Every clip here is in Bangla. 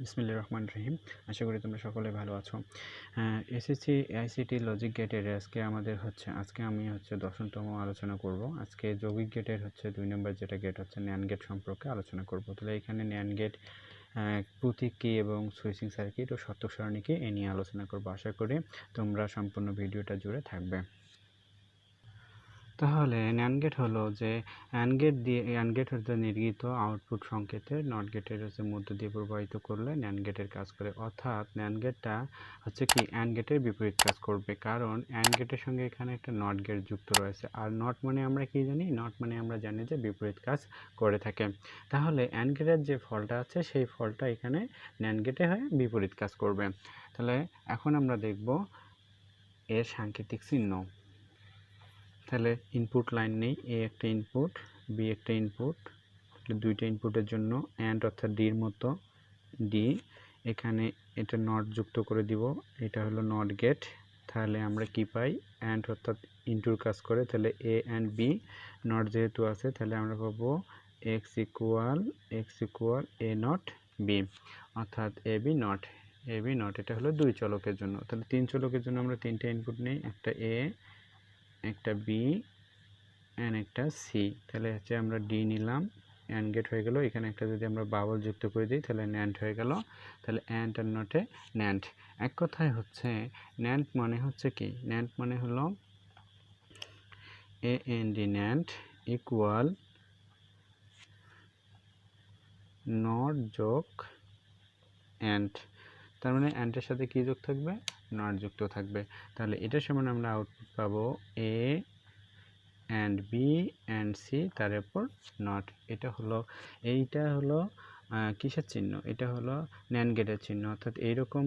বিসমিল্লাহির রহমানির রহিম। আশা করি তোমরা সকলে ভালো আছো। এসএসসি আইসিটি লজিক গেটের আজকে আমি 10তম আলোচনা করব। আজকে যৌগিক গেটের 2 নম্বর যেটা গেট ন্যান্ড গেট সম্পর্কে আলোচনা করব। তাহলে এখানে ন্যান্ড গেট প্রতীক কী এবং সুইচিং সার্কিট ও শর্তক সারণী কী এ নিয়ে আলোচনা করব। আশা করি তোমরা সম্পূর্ণ ভিডিওটা জুড়ে থাকবে। তাহলে NAND গেট হলো যে NAND গেট হচ্ছে নির্গিত আউটপুট সংকেতের নট গেটের মধ্য দিয়ে প্রবাহিত করলে NAND গেটের কাজ করে, অর্থাৎ NAND গেটটা কি AND গেটের বিপরীত কাজ করবে, কারণ AND গেটের সঙ্গে এখানে একটা নট গেট যুক্ত রয়েছে। আর নট মানে আমরা কি জানি? নট মানে আমরা জানি যে বিপরীত কাজ করে থাকে। তাহলে AND গেটের যে ফলটা আছে সেই ফলটা এখানে NAND গেটে হয়ে বিপরীত কাজ করবে। তাহলে এখন আমরা দেখব এর সাংকেতিক চিহ্ন। তাহলে ইনপুট লাইন নেই, এ একটা ইনপুট, বি একটা ইনপুট, দুইটা ইনপুটের জন্য অ্যান্ড অর্থাৎ ডির মতো ডি, এখানে এটা নট যুক্ত করে দিব, এটা হলো নট গেট। তাহলে আমরা কি পাই? অ্যান্ড অর্থাৎ ইনটুর কাজ করে, তাহলে এ অ্যান্ড বি নট যেহেতু আছে তাহলে আমরা পাবো X equal A not B, অর্থাৎ এ বি নট। এটা হলো দুই চলকের জন্য। তাহলে তিন চলকের জন্য আমরা তিনটা ইনপুট নেই, একটা এ, একটা বি অ্যান্ড একটা সি। তাহলে আমরা ডি নিলাম, অ্যান্ড গেট হয়ে গেল। এখানে একটা যদি আমরা বাবল যুক্ত করে দিই তাহলে ন্যান্ড হয়ে গেল। তাহলে অ্যান্ড আর নটে ন্যান্ড। এক কথায় ন্যান্ড মানে কি? ন্যান্ড মানে হলো A N D NAND equal not যোগ অ্যান্ড। তার মানে অ্যান্ডের সাথে কি যোগ থাকবে? নট যুক্ত থাকবে। তাহলে এটার সমান আমরা আউটপুট পাবো এ অ্যান্ড বি অ্যান্ড সি, তার উপর নট। এইটা হলো কিসের চিহ্ন? এটা হলো ন্যান্ড গেটের চিহ্ন। অর্থাৎ এইরকম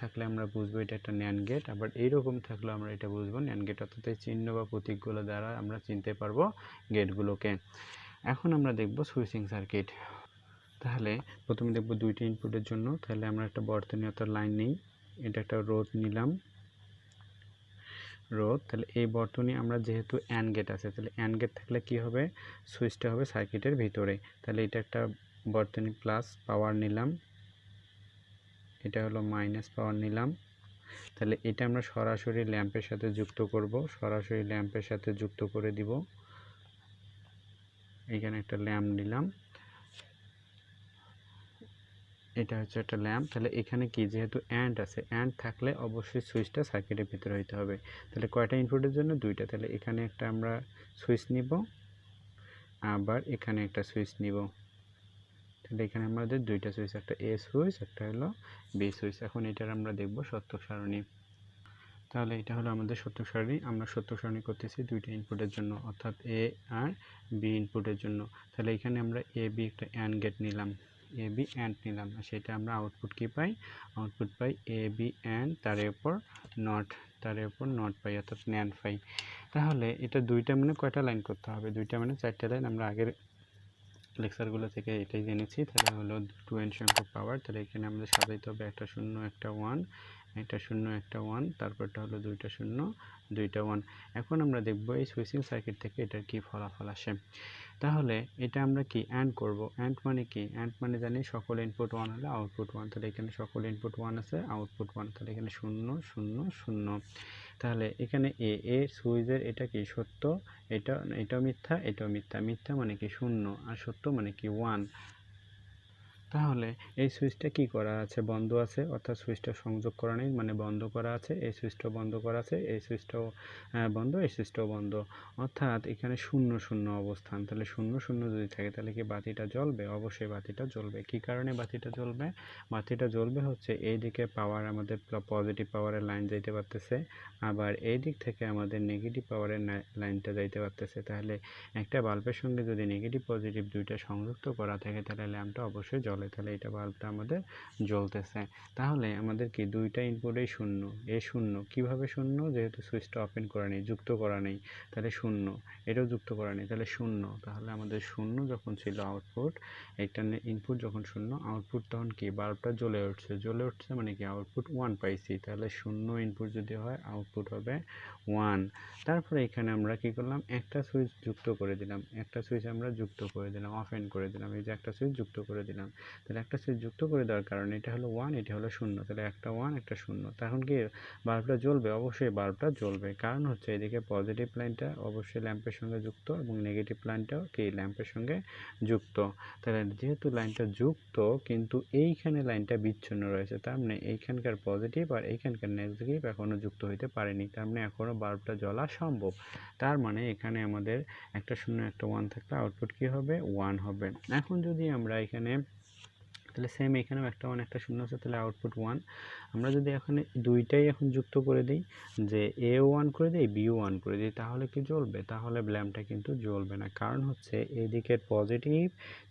থাকলে আমরা বুঝবো এটা একটা ন্যান্ড গেট, আবার এইরকম থাকলে আমরা এটা বুঝবো ন্যান্ড গেট। অর্থাৎ এই চিহ্ন বা প্রতীকগুলো দ্বারা আমরা চিনতে পারবো গেটগুলোকে। এখন আমরা দেখব সুইচিং সার্কিট। তাহলে প্রথমে দেখব দুইটা ইনপুটের জন্য। তাহলে আমরা একটা বর্তনী অর্থাৎ লাইন নিই, এটা একটা রোধ নিলাম, তাহলে এই বর্তনী আমরা যেহেতু অ্যান্ড গেট আছে, তাহলে অ্যান্ড গেট থাকলে কি হবে? সুইচটা হবে সার্কিটের ভিতরে। তাহলে এটা একটা বর্তনী প্লাস পাওয়ার নিলাম, এটা হলো মাইনাস পাওয়ার নিলাম। তাহলে এটা আমরা সরাসরি ল্যাম্পের সাথে যুক্ত করব, সরাসরি ল্যাম্পের সাথে যুক্ত করে দিব। এখানে একটা ল্যাম্প নিলাম, এটা একটা ল্যাম্প। তাহলে এখানে কি, যেহেতু অ্যান্ড আছে, অ্যান্ড থাকলে অবশ্যই সুইচটা সার্কিটের ভিতরে হইতে হবে। তাহলে কয়টা ইনপুটের জন্য? দুইটা। তাহলে এখানে একটা আমরা সুইচ নিব, আবার এখানে একটা সুইচ নিব। তাহলে এখানে আমাদের দুইটা সুইচ, একটা এ সুইচ, একটা হলো বি সুইচ। এখন এটার আমরা দেখব শর্তক সারণী। তাহলে এটা হলো আমাদের শর্তক সারণী। আমরা শর্তক সারণী করতেছি দুইটা ইনপুটের জন্য, অর্থাৎ এ আর বি ইনপুটের জন্য। তাহলে এখানে আমরা এ বি একটা অ্যান্ড গেট নিলাম, এ বি অ্যান্ড নিলাম, আর সেটা আমরা আউটপুট কি পাই? আউটপুট পাই এ বি অ্যান্ড তার উপর নট পাই, অর্থাৎ ন্যান্ড পাই। তাহলে এটা দুইটা মানে কয়টা লাইন করতে হবে? দুইটা মানে চারটা লাইন। আমরা আগের লেকচারগুলো থেকে এটাই জেনেছি। তাহলে হলো 2n সংখ্যক পাওয়ার। তাহলে এখানে আমাদের সাজাইতে হবে একটা শূন্য, একটা ওয়ান, একটা শূন্য, একটা ওয়ান, তারপরটা হলো দুইটা শূন্য, দুইটা ওয়ান। এখন আমরা দেখব এই সুইচিং সার্কিট থেকে এটার কি ফলাফল আসে। তাহলে এটা আমরা কি অ্যান্ড করব। অ্যান্ড মানে কি? অ্যান্ড মানে জানি সকল ইনপুট ওয়ান হলে আউটপুট ওয়ান। তাহলে এখানে সকল ইনপুট ওয়ান আছে, আউটপুট ওয়ান। তাহলে এখানে শূন্য শূন্য শূন্য। তাহলে এখানে এ সুইচের এটা কি সত্য, এটাও মিথ্যা, এটাও মিথ্যা। মিথ্যা মানে কি? শূন্য, আর সত্য মানে কি? ওয়ান। তাহলে এই সুইচটা কি করা আছে? বন্ধ আছে, অর্থাৎ সুইচটা সংযোগ করা নেই, মানে বন্ধ করা আছে। এই সুইচটাও বন্ধ করা আছে, এই সুইচটাও বন্ধ, এই সুইচটাও বন্ধ, অর্থাৎ এখানে শূন্য শূন্য অবস্থান। তাহলে শূন্য শূন্য যদি থাকে তাহলে কি বাতিটা জ্বলবে? অবশ্যই বাতিটা জ্বলবে। কি কারণে বাতিটা জ্বলবে? বাতিটা জ্বলবে এই দিকে পাওয়ার, আমাদের পজিটিভ পাওয়ারের লাইন যাইতে পারতেছে, আবার এই দিক থেকে আমাদের নেগেটিভ পাওয়ারের লাইনটা যাইতে পারতেছে। তাহলে একটা বাল্বের সঙ্গে যদি নেগেটিভ পজিটিভ দুইটা সংযুক্ত করা থাকে তাহলে ল্যাম্পটা অবশ্যই জ্বলে। তাহলে এটা বাল্বটা আমাদের জ্বলতেছে। তাহলে আমাদের কি দুইটা ইনপুটেই শূন্য। এ শূন্য কিভাবে শূন্য? যেহেতু সুইচটা ওপেন করা নেই, যুক্ত করা নেই, তাহলে শূন্য। এটাও যুক্ত করা নেই, তাহলে শূন্য। তাহলে আমাদের শূন্য যখন ছিল আউটপুট, একটা ইনপুট যখন শূন্য, আউটপুট তখন কি? বাল্বটা জ্বলে উঠছে মানে কি? আউটপুট ওয়ান পাইছি। তাহলে শূন্য ইনপুট যদি হয় আউটপুট হবে ওয়ান। তারপরে এখানে আমরা কি করলাম? একটা সুইচ যুক্ত করে দিলাম, একটা সুইচ আমরা যুক্ত করে দিলাম, ওপেন করে দিলাম। এই যে একটা সুইচ যুক্ত করে দিলাম। তাহলে একটা সুইচ যুক্ত করে দেওয়ার কারণে এটা হলো 1, এটা হলো 0, তাহলে একটা 1 একটা 0। তখন কি বাল্বটা জ্বলবে? অবশ্যই বাল্বটা জ্বলবে, কারণ হচ্ছে এদিকে পজিটিভ লাইনটা অবশ্যই ল্যাম্পের সঙ্গে যুক্ত এবং নেগেটিভ লাইনটাও কি ল্যাম্পের সঙ্গে যুক্ত। তাহলে যেহেতু লাইনটা যুক্ত কিন্তু এইখানে লাইনটা বিচ্ছিন্ন রয়েছে, তার মানে এইখানকার পজিটিভ আর এইখানকার নেগেটিভ এখনও যুক্ত হইতে পারেনি, তার মানে এখনও বাল্বটা জ্বলা সম্ভব। তার মানে এখানে আমাদের একটা 0 একটা 1 থাকলে আউটপুট কি হবে? 1 হবে। এখন যদি আমরা এখানে তাহলে সেম এখানেও একটা 1 একটা 0 আছে, তাহলে আউটপুট 1। আমরা যদি এখানে দুইটাই এখন যুক্ত করে দিই, যে এও 1 করে দিই বিও 1 করে দিই, তাহলে কি জ্বলবে? তাহলে ল্যাম্পটা কিন্তু জ্বলবে না, কারণ হচ্ছে এইদিকের পজিটিভ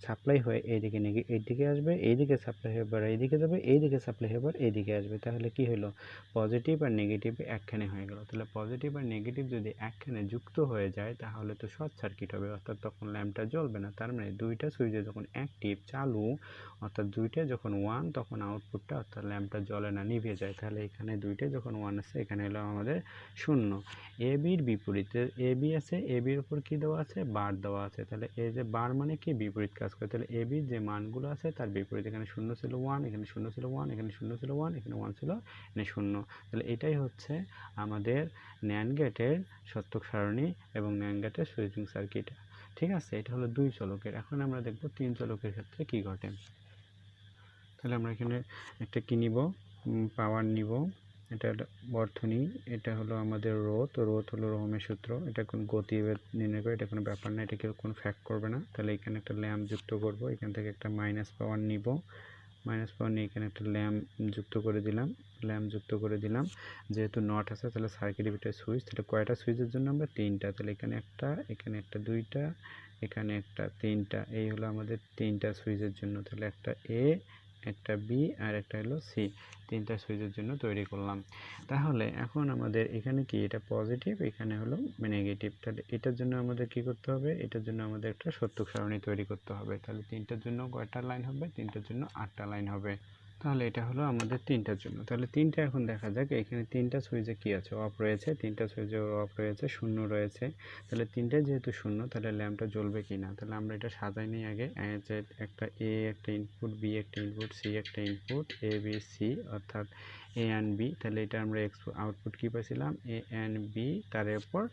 সাপ্লাই হয়ে এইদিকে এইদিকে আসবে, এইদিকে সাপ্লাই হয়ে এবার এইদিকে যাবে, এইদিকে সাপ্লাই হয়ে এবার এইদিকে আসবে, তাহলে কি হলো? পজিটিভ আর নেগেটিভ একখানে হয়ে গেল। তাহলে পজিটিভ আর নেগেটিভ যদি একখানে যুক্ত হয়ে যায় তাহলে তো শর্ট সার্কিট হবে, অর্থাৎ তখন ল্যাম্পটা জ্বলবে না। তার মানে দুইটা সুইচে যখন অ্যাক্টিভ চালু, অর্থাৎ দুইটা যখন 1, তখন আউটপুটটা অর্থাৎ ল্যাম্পটা জ্বলে না, নিভে যায়। তাহলে এখানে দুইটা যখন 1 আছে, এখানে হলো আমাদের 0। এ বির বিপরীতে এ বি আছে, এ বির উপর কী দেওয়া আছে? বার দেওয়া আছে। তাহলে এই যে বার মানে কি? বিপরীত কাজ করে। তাহলে এ বির যে মানগুলো আছে তার বিপরীত, এখানে 0 ছিল 1, এখানে 0 ছিল 1, এখানে 0 ছিল 1, এখানে 1 ছিল, এখানে 0। তাহলে এটাই হচ্ছে আমাদের NAND গেটের সত্যক সারণী এবং NAND গেটের সুইচিং সার্কিট। ঠিক আছে, এটা হলো 2 চলকের। এখন আমরা দেখব 3 চলকের ক্ষেত্রে কি ঘটে। তাহলে আমরা এখানে একটা কি নিব? পাওয়ার নিব, এটা বর্তনী, এটা হলো আমাদের রোধ, রোধ হলো ওহমের সূত্র, এটা কোনো গতি নির্ণয় করে, এটা কোনো ব্যাপার না, এটা কেউ কোনো ফ্যাক্ট করবে না। তাহলে এখানে একটা ল্যাম্প যুক্ত করব, এখান থেকে একটা মাইনাস পাওয়ার নিব, মাইনাস পাওয়ার নিয়ে এখানে একটা ল্যাম্প যুক্ত করে দিলাম, ল্যাম্প যুক্ত করে দিলাম। যেহেতু নট আছে তাহলে সার্কিটের ভিতরে সুইচ, তাহলে কয়টা সুইচের জন্য? আমরা 3টা। তাহলে এখানে একটা, এখানে একটা 2টা, এখানে একটা 3টা, এই হলো আমাদের 3টা সুইচের জন্য। তাহলে একটা এ, একটা বি আর একটা হলো সি, 3টা সুইচের জন্য তৈরি করলাম। তাহলে এখন আমাদের এখানে কি? এটা পজিটিভ, এখানে হলো নেগেটিভ। তাহলে এটার জন্য আমাদের কি করতে হবে? এটার জন্য আমাদের একটা সত্যক সারণী তৈরি করতে হবে। তাহলে 3টার জন্য কয়টা লাইন হবে? 3টার জন্য 8টা লাইন হবে। তাহলে এটা হলো আমাদের 3টার জন্য। তাহলে 3টা এখন দেখা যাক, এখানে 3টা সুইচে কি আছে? অফ রয়েছে, 3টা সুইচে অফ রয়েছে, 0 রয়েছে। তাহলে 3টায় যেহেতু 0, তাহলে ল্যাম্পটা জ্বলবে কি না? তাহলে আমরা এটা সাজাই নিই আগে, যে একটা এ একটা ইনপুট, বি একটা ইনপুট, সি একটা ইনপুট, এ বি সি অর্থাৎ এ অ্যান্ড বি। তাহলে এটা আমরা আউটপুট কি পাইছিলাম? এ অ্যান্ড বি, তার উপর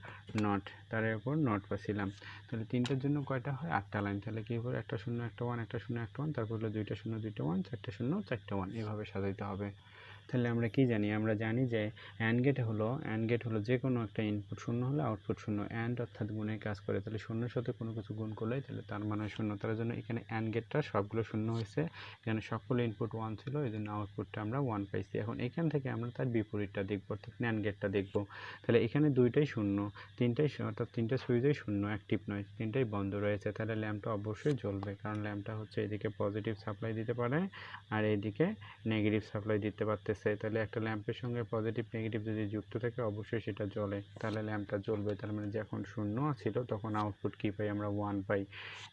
নট, তার উপর নট পাইছিলাম। তাহলে 3টার জন্য কয়টা হয়? 8টা লাইন। তাহলে কি করে? একটা 0 একটা 1, একটা 0 একটা 1, তারপর হলো 2টা 0 2টা 1, 4টা 0 4টা 1, এভাবে সাজাইতে হবে। তাহলে আমরা কি জানি? আমরা জানি যে অ্যান্ড গেট হলো যে কোনো একটা ইনপুট 0 হলে আউটপুট 0, অ্যান্ড অর্থাৎ গুণের কাজ করে। তাহলে 0-এর সাথে কোনো কিছু গুণ করলেই তাহলে তার মানে 0। তার জন্য এখানে অ্যান্ড গেটটা সবগুলো 0 হয়েছে, এখানে সকল ইনপুট 1 ছিল, এই জন্য আউটপুটটা আমরা 1 পাইছি। এখন এখান থেকে আমরা তার বিপরীতটা দেখব, অর্থাৎ NAND গেটটা দেখব। তাহলে এখানে দুইটাই 0, তিনটাই অর্থাৎ 3টা সুইচেই 0, অ্যাক্টিভ নয়, 3টাই বন্ধ রয়েছে। তাহলে ল্যাম্পটা অবশ্যই জ্বলবে, কারণ ল্যাম্পটা হচ্ছে এদিকে পজিটিভ সাপ্লাই দিতে পারে আর এইদিকে নেগেটিভ সাপ্লাই দিতে পারতেছে। তাহলে একটা ল্যাম্পের সঙ্গে পজিটিভ নেগেটিভ যদি যুক্ত থাকে অবশ্যই সেটা জ্বলে, তাহলে ল্যাম্পটা জ্বলবে। তার মানে যখন 0 ছিল তখন আউটপুট কী পাই? আমরা 1 পাই।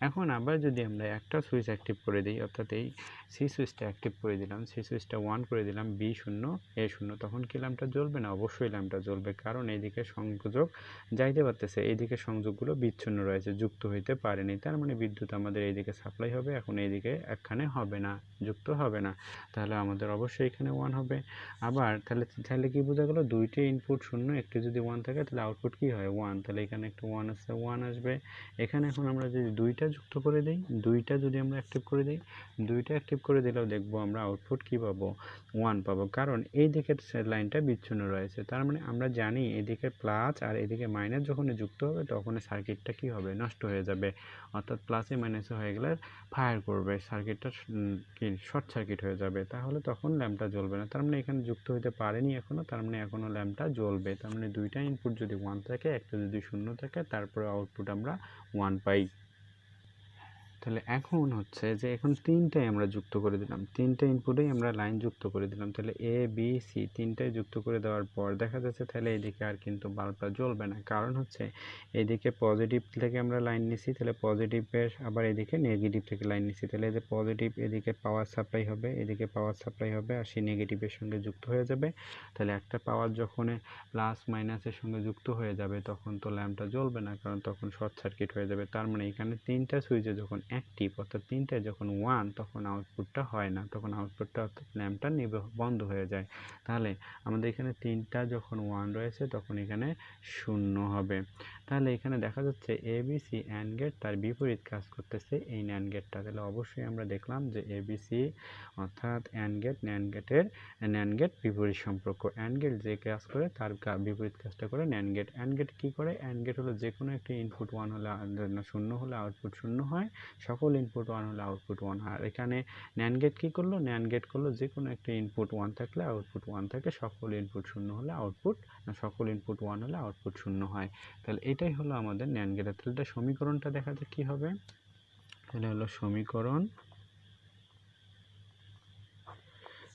এখন আবার যদি আমরা একটা সুইচ অ্যাক্টিভ করে দিই, অর্থাৎ এই সি সুইচটা অ্যাক্টিভ করে দিলাম, সি সুইচটা 1 করে দিলাম, বি 0 এ 0, তখন কি ল্যাম্পটা জ্বলবে না? অবশ্যই ল্যাম্পটা জ্বলবে, কারণ এইদিকে সংযোগ যাইতে পারতেছে, এইদিকে সংযোগগুলো বিচ্ছিন্ন রয়েছে, যুক্ত হইতে পারেনি। তার মানে বিদ্যুৎ আমাদের এইদিকে সাপ্লাই হবে, এখন এইদিকে একখানে হবে না, যুক্ত হবে না। তাহলে আমাদের অবশ্যই এখানে 1 হবে। আবার তাহলে কি বোঝা গেল? দুইটি ইনপুট 0, একটি যদি 1 থাকে তাহলে আউটপুট কি হয়? 1। তাহলে এখানে একটা 1 আছে, 1 আসবে। এখানে এখন আমরা যদি দুইটা যুক্ত করে দিই, দুইটা যদি আমরা অ্যাক্টিভ করে দিই, দুইটা অ্যাক্টিভ করে দিলেও দেখবো আমরা আউটপুট কি পাবো? 1 পাবো, কারণ এই দিকের লাইনটা বিচ্ছিন্ন রয়েছে। তার মানে আমরা জানি এদিকে প্লাস আর এদিকে মাইনাস যখন যুক্ত হবে তখন সার্কিটটা কি হবে? নষ্ট হয়ে যাবে, অর্থাৎ প্লাসে মাইনাসে হয়ে গেলে ফায়ার করবে, সার্কিটটা কি শর্ট সার্কিট হয়ে যাবে, তাহলে তখন ল্যাম্পটা জ্বলবে না। তার মানে এখানে যুক্ত হতে পারেনি এখনও, তার মানে এখনও ল্যাম্পটা জ্বলবে। তার মানে দুইটা ইনপুট যদি 1 থাকে, একটা যদি 0 থাকে, তারপরে আউটপুট আমরা 1 পাই। তাহলে এখন হচ্ছে যে এখন 3টাই আমরা যুক্ত করে দিলাম, 3টে ইনপুটেই আমরা লাইন যুক্ত করে দিলাম। তাহলে এ বি সি 3টাই যুক্ত করে দেওয়ার পর দেখা যাচ্ছে তাহলে এইদিকে আর কিন্তু বাল্বটা জ্বলবে না, কারণ হচ্ছে এইদিকে পজিটিভ থেকে আমরা লাইন নিছি, তাহলে পজিটিভের আবার এদিকে নেগেটিভ থেকে লাইন নিছি। তাহলে এই যে পজিটিভ এদিকে পাওয়ার সাপ্লাই হবে, এদিকে পাওয়ার সাপ্লাই হবে, আর সেই নেগেটিভের সঙ্গে যুক্ত হয়ে যাবে। তাহলে একটা পাওয়ার যখন প্লাস মাইনাসের সঙ্গে যুক্ত হয়ে যাবে তখন তো ল্যাম্পটা জ্বলবে না, কারণ তখন শর্ট সার্কিট হয়ে যাবে। তার মানে এখানে 3টা সুইচে যখন অ্যাক্টিভ অর্থাৎ 3টায় যখন 1 তখন আউটপুটটা হয় না, তখন আউটপুটটা অর্থাৎ ল্যাম্পটা বন্ধ হয়ে যায়। তাহলে আমাদের এখানে 3টা যখন 1 রয়েছে তখন এখানে 0 হবে। তাহলে এখানে দেখা যাচ্ছে এবিসি অ্যান্ড গেট তার বিপরীত কাজ করতেছে এই ন্যান্ড গেটটা। তাহলে অবশ্যই আমরা দেখলাম যে এবিসি অর্থাৎ অ্যান্ড গেট ন্যান্ড গেট বিপরীত সম্পর্ক। অ্যান্ড গেট যে কাজ করে তার বিপরীত কাজটা করে ন্যান্ড গেট। অ্যান্ড গেট কী করে? অ্যান্ড গেট হলো যে কোনো একটা ইনপুট 1 হলে 0 হলে আউটপুট 0 হয়, সকল ইনপুট 1 হলে আউটপুট 1 হয়। আর এখানে ন্যান্ড গেট কী করলো? ন্যান্ড গেট করলো যে কোনো একটা ইনপুট 1 থাকলে আউটপুট 1 থাকে, সকল ইনপুট 0 হলে সকল ইনপুট 1 হলে আউটপুট 0 হয়। তাহলে এটাই হলো আমাদের ন্যান্ড গেটের। তাহলে এটা সমীকরণটা দেখা যাক কী হবে। তাহলে হলো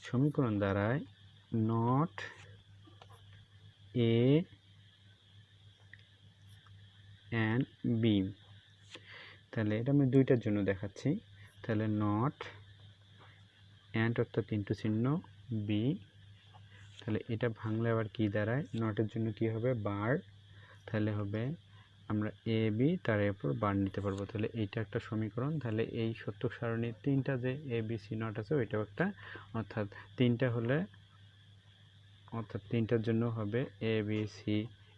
সমীকরণ দ্বারায় নট এ অ্যান্ড বি। তাহলে এটা আমি দুইটার জন্য দেখাচ্ছি। তাহলে নট অ্যান্ড অর্থাৎ ইনটু চিহ্ন বি, তাহলে এটা ভাঙলে আবার কি দাঁড়ায়? নটের জন্য কি হবে? বার। তাহলে হবে আমরা এ বি তার এরপর বার নিতে পারবো। তাহলে এইটা একটা সমীকরণ। তাহলে এই সত্য সারণীর 3টা যে এ বি সি নট আছে ওইটাও একটা, অর্থাৎ 3টা হলে অর্থাৎ 3টার জন্য হবে এ বি সি,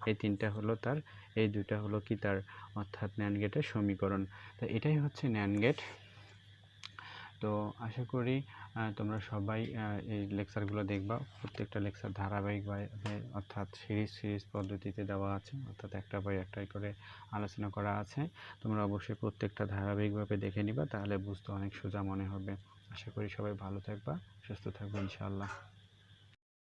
এই 3টা হলো তার, এই 2টা হলো কি তার, অর্থাৎ ন্যান্ড গেটের সমীকরণ। তো এটাই হচ্ছে ন্যান্ড গেট। তো আশা করি তোমরা সবাই এই লেকচারগুলো দেখবা। প্রত্যেকটা লেকচার ধারাবাহিকভাবে অর্থাৎ সিরিজ পদ্ধতিতে দেওয়া আছে, অর্থাৎ একটা পর একটাই করে আলোচনা করা আছে। তোমরা অবশ্যই প্রত্যেকটা ধারাবাহিকভাবে দেখে নিবা, তাহলে বুঝতে অনেক সোজা মনে হবে। আশা করি সবাই ভালো থাকবা, সুস্থ থাকবে ইনশাআল্লাহ।